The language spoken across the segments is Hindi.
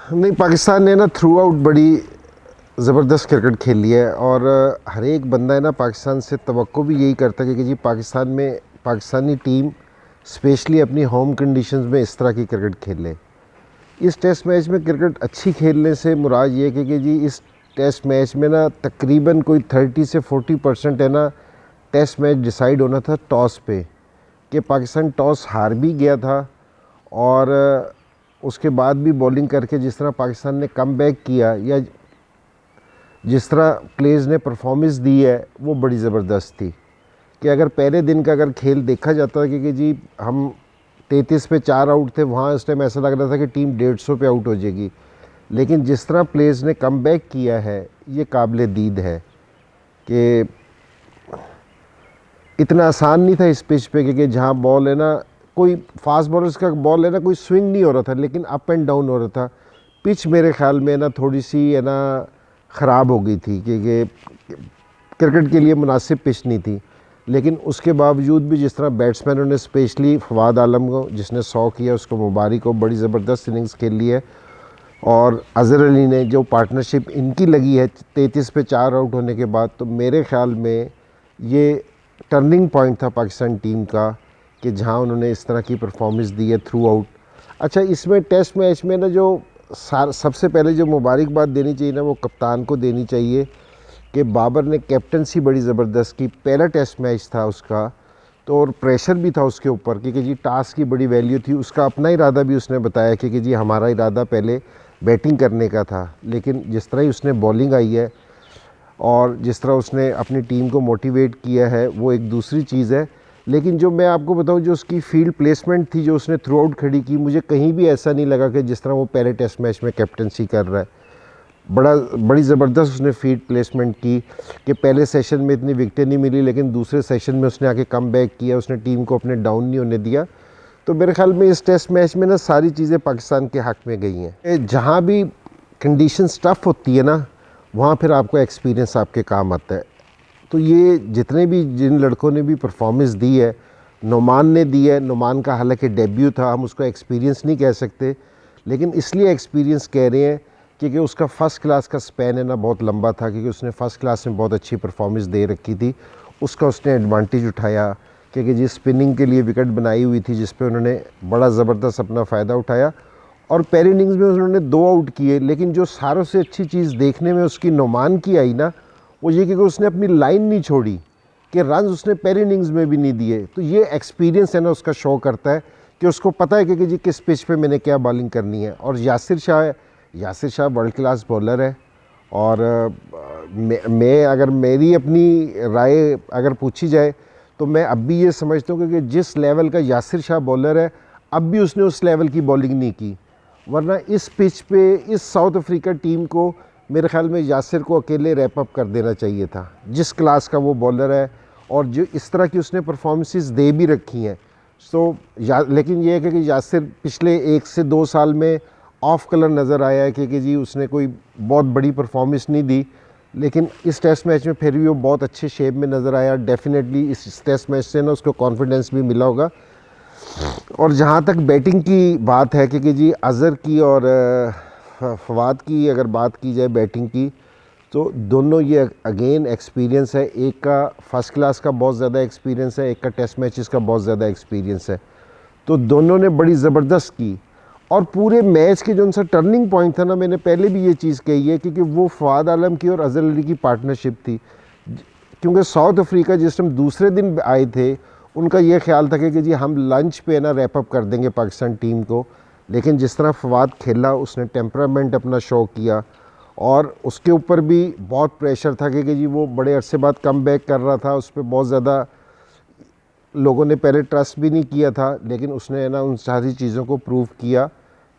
नहीं, पाकिस्तान ने ना थ्रू आउट बड़ी ज़बरदस्त क्रिकेट खेली है और हर एक बंदा है ना पाकिस्तान से तवक्को भी यही करता है कि जी पाकिस्तान में पाकिस्तानी टीम स्पेशली अपनी होम कंडीशंस में इस तरह की क्रिकेट खेले। इस टेस्ट मैच में क्रिकेट अच्छी खेलने से मुराद ये है कि जी इस टेस्ट मैच में ना तकरीबन कोई 30 से 40% है ना टेस्ट मैच डिसाइड होना था टॉस पे, कि पाकिस्तान टॉस हार भी गया था और उसके बाद भी बॉलिंग करके जिस तरह पाकिस्तान ने कम बैक किया या जिस तरह प्लेयर्स ने परफॉर्मेंस दी है वो बड़ी ज़बरदस्त थी। कि अगर पहले दिन का अगर खेल देखा जाता है कि जी हम 33 पे 4 आउट थे, वहाँ इस टाइम ऐसा लग रहा था कि टीम 150 पे आउट हो जाएगी, लेकिन जिस तरह प्लेयर्स ने कम बैक किया है ये काबिल दीद है कि इतना आसान नहीं था इस पिच पे कि जहाँ बॉल है ना कोई फास्ट बॉलर्स का बॉल है ना कोई स्विंग नहीं हो रहा था, लेकिन अप एंड डाउन हो रहा था। पिच मेरे ख्याल में ना थोड़ी सी है ना ख़राब हो गई थी कि क्रिकेट के लिए मुनासिब पिच नहीं थी, लेकिन उसके बावजूद भी जिस तरह बैट्समैनों ने स्पेशली फवाद आलम को जिसने 100 किया उसको मुबारक को, बड़ी ज़बरदस्त इनिंग्स खेल ली है। और अज़हर अली ने जो पार्टनरशिप इनकी लगी है 33 पे 4 आउट होने के बाद, तो मेरे ख़्याल में ये टर्निंग पॉइंट था पाकिस्तान टीम का कि जहां उन्होंने इस तरह की परफॉर्मेंस दी है थ्रू आउट। अच्छा, इसमें टेस्ट मैच में ना जो सबसे पहले जो मुबारकबाद देनी चाहिए ना वो कप्तान को देनी चाहिए कि बाबर ने कैप्टनसी बड़ी ज़बरदस्त की। पहला टेस्ट मैच था उसका, तो और प्रेशर भी था उसके ऊपर कि जी टास्क की बड़ी वैल्यू थी। उसका अपना इरादा भी उसने बताया कि जी हमारा इरादा पहले बैटिंग करने का था, लेकिन जिस तरह ही उसने बॉलिंग आई है और जिस तरह उसने अपनी टीम को मोटिवेट किया है वो एक दूसरी चीज़ है। लेकिन जो मैं आपको बताऊं जो उसकी फील्ड प्लेसमेंट थी जो उसने थ्रू आउट खड़ी की, मुझे कहीं भी ऐसा नहीं लगा कि जिस तरह वो पहले टेस्ट मैच में कैप्टनसी कर रहा है। बड़ी ज़बरदस्त उसने फील्ड प्लेसमेंट की कि पहले सेशन में इतनी विकेटें नहीं मिली, लेकिन दूसरे सेशन में उसने आके कम बैक किया, उसने टीम को अपने डाउन नहीं होने दिया। तो मेरे ख्याल में इस टेस्ट मैच में ना सारी चीज़ें पाकिस्तान के हक़ में गई हैं। जहाँ भी कंडीशंस टफ़ होती है ना वहाँ फिर आपको एक्सपीरियंस आपके काम आता है। तो ये जितने भी जिन लड़कों ने भी परफॉर्मेंस दी है, नुमान ने दी है, नुमान का हालांकि डेब्यू था, हम उसको एक्सपीरियंस नहीं कह सकते, लेकिन इसलिए एक्सपीरियंस कह रहे हैं क्योंकि उसका फ़र्स्ट क्लास का स्पैन है ना बहुत लंबा था, क्योंकि उसने फ़र्स्ट क्लास में बहुत अच्छी परफॉर्मेंस दे रखी थी। उसका उसने एडवांटेज उठाया क्योंकि जिस स्पिनिंग के लिए विकेट बनाई हुई थी जिस पे उन्होंने बड़ा ज़बरदस्त अपना फ़ायदा उठाया। और पहली इनिंग्स में उन्होंने 2 आउट किए, लेकिन जो सारों से अच्छी चीज़ देखने में उसकी नुमान की आई ना वो ये कि उसने अपनी लाइन नहीं छोड़ी, कि रन उसने पहली इनिंग्स में भी नहीं दिए। तो ये एक्सपीरियंस है ना उसका शो करता है कि उसको पता है कि जी किस पिच पे मैंने क्या बॉलिंग करनी है। और Yasir Shah world class bowler है और मैं अगर मेरी अपनी राय अगर पूछी जाए तो मैं अब भी ये समझता हूँ कि जिस लेवल का यासिर शाह बॉलर है अब भी उसने उस लेवल की बॉलिंग नहीं की, वरना इस पिच पे इस साउथ अफ्रीका टीम को मेरे ख्याल में यासिर को अकेले रैप अप कर देना चाहिए था, जिस क्लास का वो बॉलर है और जो इस तरह की उसने परफॉर्मेंसेस दे भी रखी हैं। लेकिन ये है कि यासिर पिछले 1 से 2 साल में ऑफ कलर नज़र आया है कि जी उसने कोई बहुत बड़ी परफॉर्मेंस नहीं दी, लेकिन इस टेस्ट मैच में फिर भी वो बहुत अच्छे शेप में नज़र आया। डेफिनेटली इस टेस्ट मैच से ना उसको कॉन्फिडेंस भी मिला होगा। और जहाँ तक बैटिंग की बात है कि जी अज़हर की और फवाद की अगर बात की जाए बैटिंग की, तो दोनों ये अगेन एक्सपीरियंस है। एक का फर्स्ट क्लास का बहुत ज़्यादा एक्सपीरियंस है, एक का टेस्ट मैचेस का बहुत ज़्यादा एक्सपीरियंस है। तो दोनों ने बड़ी ज़बरदस्त की। और पूरे मैच के जो उनका टर्निंग पॉइंट था ना, मैंने पहले भी ये चीज़ कही है क्योंकि वो फवाद आलम की और अज़हर अली की पार्टनरशिप थी। क्योंकि साउथ अफ्रीका जिस टाइम दूसरे दिन आए थे उनका ये ख्याल था कि जी हम लंच पे ना रैप अप कर देंगे पाकिस्तान टीम को, लेकिन जिस तरह फवाद खेला उसने टेम्परामेंट अपना शो किया और उसके ऊपर भी बहुत प्रेशर था कि जी वो बड़े अरसे बाद कम बैक कर रहा था, उस पर बहुत ज़्यादा लोगों ने पहले ट्रस्ट भी नहीं किया था, लेकिन उसने ना उन सारी चीज़ों को प्रूव किया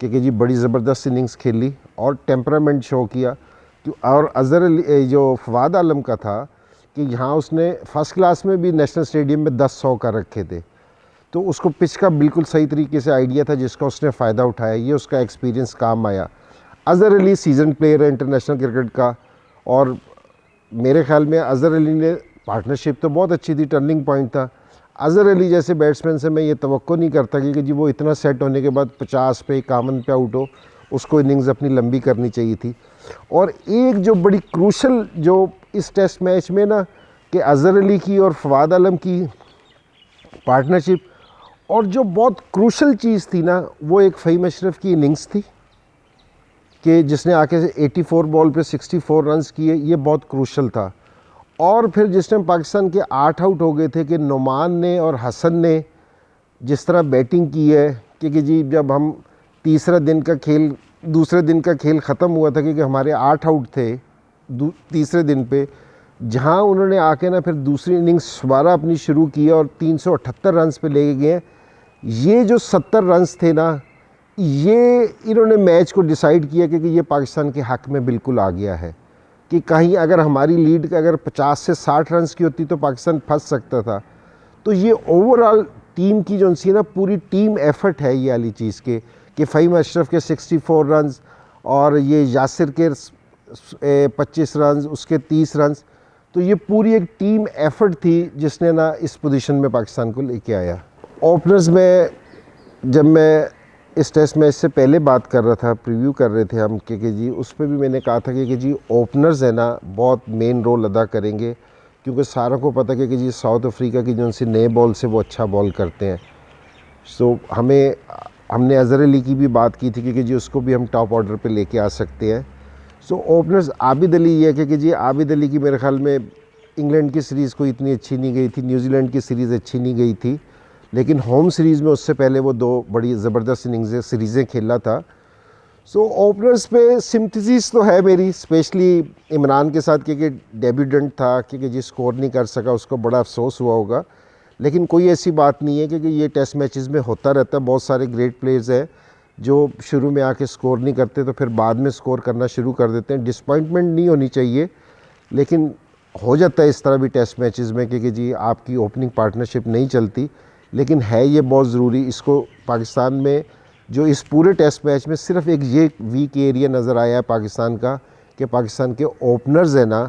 कि जी बड़ी ज़बरदस्त इनिंग्स खेली और टेम्परामेंट शो किया। और अज़हर अली जो फवाद आलम का था कि यहाँ उसने फर्स्ट क्लास में भी नेशनल स्टेडियम में 10-100 कर रखे थे, तो उसको पिच का बिल्कुल सही तरीके से आइडिया था जिसका उसने फ़ायदा उठाया। ये उसका एक्सपीरियंस काम आया। अज़हर अली सीज़न प्लेयर है इंटरनेशनल क्रिकेट का, और मेरे ख्याल में अज़हर अली ने पार्टनरशिप तो बहुत अच्छी थी, टर्निंग पॉइंट था। अज़हर अली जैसे बैट्समैन से मैं ये तवक्को नहीं करता कि जी वो इतना सेट होने के बाद 50 पे 51 पे आउट हो। उसको इनिंग्स अपनी लंबी करनी चाहिए थी। और एक जो बड़ी क्रूशल जो इस टेस्ट मैच में ना कि अज़हर अली की और फवाद आलम की पार्टनरशिप, और जो बहुत क्रूशल चीज़ थी ना वो एक फ़हीम अशरफ की इनिंग्स थी कि जिसने आके 84 बॉल पे 64 रन्स किए, ये बहुत क्रूशल था। और फिर जिस टाइम पाकिस्तान के 8 आउट हो गए थे कि नुमान ने और हसन ने जिस तरह बैटिंग की है कि जी जब हम दूसरे दिन का खेल ख़त्म हुआ था क्योंकि हमारे 8 आउट थे तीसरे दिन पे, जहां उन्होंने आके ना फिर दूसरी इनिंग्स दोबारा अपनी शुरू की और 378 रन्स पे ले गए। ये जो 70 रन्स थे ना, ये इन्होंने मैच को डिसाइड किया क्योंकि ये पाकिस्तान के हक़ में बिल्कुल आ गया है कि कहीं अगर हमारी लीड अगर 50 से 60 रन्स की होती तो पाकिस्तान फंस सकता था। तो ये ओवरऑल टीम की जो सी ना पूरी टीम एफर्ट है ये वाली चीज़ के कि फ़हीम अशरफ के 64 रन्स और ये यासिर के 25 रन्स, उसके 30 रन्स, तो ये पूरी एक टीम एफर्ट थी जिसने ना इस पोजीशन में पाकिस्तान को लेके आया। ओपनर्स में जब मैं इस टेस्ट मैच से पहले बात कर रहा था, प्रीव्यू कर रहे थे हम कि जी उस पर भी मैंने कहा था कि जी ओपनर्स है ना बहुत मेन रोल अदा करेंगे क्योंकि सारों को पता है कि जी साउथ अफ्रीका की जो उनसे नए बॉल से वो अच्छा बॉल करते हैं। सो हमने अज़हर अली की भी बात की थी कि जी उसको भी हम टॉप ऑर्डर पे लेके आ सकते हैं। सो ओपनर्स आबिद अली ये है कि जी आबिद अली की मेरे ख्याल में इंग्लैंड की सीरीज़ कोई इतनी अच्छी नहीं गई थी, न्यूजीलैंड की सीरीज़ अच्छी नहीं गई थी, लेकिन होम सीरीज़ में उससे पहले वो 2 बड़ी ज़बरदस्त सीरीज़ें खेला था। सो ओपनर्स पे सिम्पथीज़ तो है मेरी, स्पेशली इमरान के साथ क्योंकि डेब्यूटेंट था, क्योंकि जी स्कोर नहीं कर सका, उसको बड़ा अफसोस हुआ होगा, लेकिन कोई ऐसी बात नहीं है क्योंकि ये टेस्ट मैचेस में होता रहता है। बहुत सारे ग्रेट प्लेयर्स हैं जो शुरू में आके स्कोर नहीं करते तो फिर बाद में स्कोर करना शुरू कर देते हैं। डिसपॉइंटमेंट नहीं होनी चाहिए, लेकिन हो जाता है इस तरह भी टेस्ट मैचेस में क्योंकि जी आपकी ओपनिंग पार्टनरशिप नहीं चलती, लेकिन है ये बहुत ज़रूरी। इसको पाकिस्तान में जो इस पूरे टेस्ट मैच में सिर्फ एक ये वीक एरिया नज़र आया है पाकिस्तान का कि पाकिस्तान के ओपनर्स है ना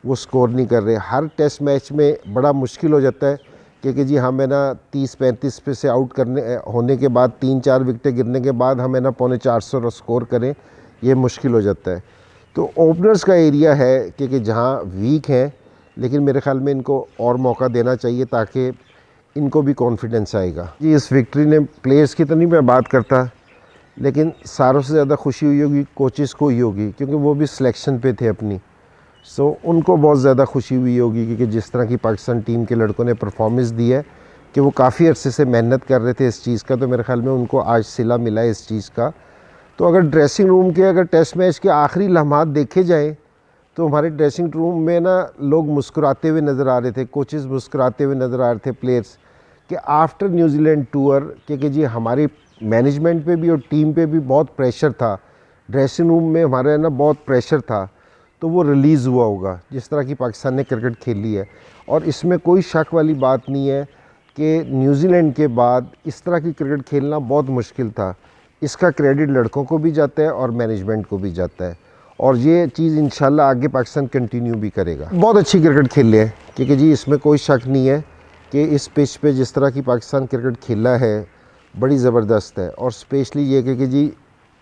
वो स्कोर नहीं कर रहे। हर टेस्ट मैच में बड़ा मुश्किल हो जाता है क्योंकि जी हमें ना 30-35 पे से आउट होने के बाद 3-4 विकेटें गिरने के बाद हमें ना 450 स्कोर करें, ये मुश्किल हो जाता है। तो ओपनर्स का एरिया है क्योंकि जहाँ वीक हैं, लेकिन मेरे ख्याल में इनको और मौका देना चाहिए ताकि इनको भी कॉन्फिडेंस आएगा। जी इस विक्ट्री ने प्लेयर्स की तो नहीं मैं बात करता, लेकिन सारों से ज़्यादा खुशी हुई होगी कोचेस को ही होगी क्योंकि वो भी सिलेक्शन पे थे अपनी। सो उनको बहुत ज़्यादा खुशी हुई होगी क्योंकि जिस तरह की पाकिस्तान टीम के लड़कों ने परफॉर्मेंस दी है कि वो काफ़ी अरसे से मेहनत कर रहे थे इस चीज़ का, तो मेरे ख्याल में उनको आज सिला मिला है इस चीज़ का। तो अगर ड्रेसिंग रूम के अगर टेस्ट मैच के आखिरी लम्हात देखे जाएँ तो हमारे ड्रेसिंग रूम में ना लोग मुस्कुराते हुए नज़र आ रहे थे, कोचेस मुस्कुराते हुए नज़र आ रहे थे, प्लेयर्स कि आफ्टर न्यूजीलैंड टूर क्योंकि जी हमारी मैनेजमेंट पे भी और टीम पे भी बहुत प्रेशर था, ड्रेसिंग रूम में हमारे ना बहुत प्रेशर था, तो वो रिलीज़ हुआ होगा जिस तरह की पाकिस्तान ने क्रिकेट खेली है। और इसमें कोई शक वाली बात नहीं है कि न्यूजीलैंड के बाद इस तरह की क्रिकेट खेलना बहुत मुश्किल था। इसका क्रेडिट लड़कों को भी जाता है और मैनेजमेंट को भी जाता है, और ये चीज़ इंशाल्लाह आगे पाकिस्तान कंटिन्यू भी करेगा। बहुत अच्छी क्रिकेट खेले है क्योंकि जी इसमें कोई शक नहीं है कि इस पिच पे जिस तरह की पाकिस्तान क्रिकेट खेला है बड़ी ज़बरदस्त है। और स्पेशली ये कि जी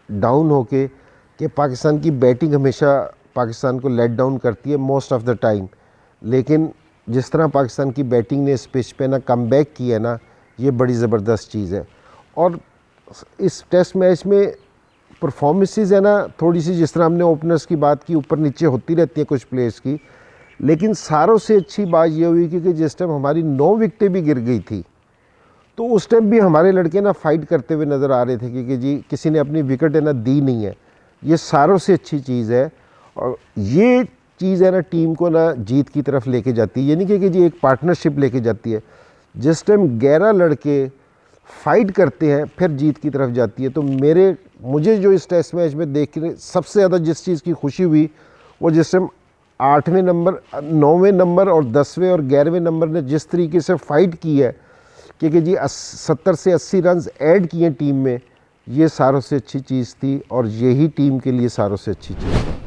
डाउन होके कि पाकिस्तान की बैटिंग हमेशा पाकिस्तान को लेट डाउन करती है मोस्ट ऑफ़ द टाइम, लेकिन जिस तरह पाकिस्तान की बैटिंग ने इस पिच पे ना कम बैक किया ना, ये बड़ी ज़बरदस्त चीज़ है। और इस टेस्ट मैच में परफॉर्मेंसेस है ना थोड़ी सी, जिस तरह हमने ओपनर्स की बात की, ऊपर नीचे होती रहती है कुछ प्लेयर्स की, लेकिन सारों से अच्छी बात ये हुई कि जिस टाइम हमारी 9 विकेटें भी गिर गई थी तो उस टाइम भी हमारे लड़के ना फाइट करते हुए नज़र आ रहे थे क्योंकि जी किसी ने अपनी विकेट है ना दी नहीं है। ये सारों से अच्छी चीज़ है और ये चीज़ है ना टीम को ना जीत की तरफ लेके जाती है। ये नहीं कि जी एक पार्टनरशिप लेके जाती है, जिस टाइम 11 लड़के फाइट करते हैं फिर जीत की तरफ जाती है। तो मुझे जो इस टेस्ट मैच में देखने सबसे ज़्यादा जिस चीज़ की खुशी हुई वो जिस टाइम 8वें नंबर, 9वें नंबर और 10वें और 11वें नंबर ने जिस तरीके से फ़ाइट की है क्योंकि जी 70 से 80 रन ऐड किए टीम में, ये सारों से अच्छी चीज़ थी और यही टीम के लिए सारों से अच्छी चीज़।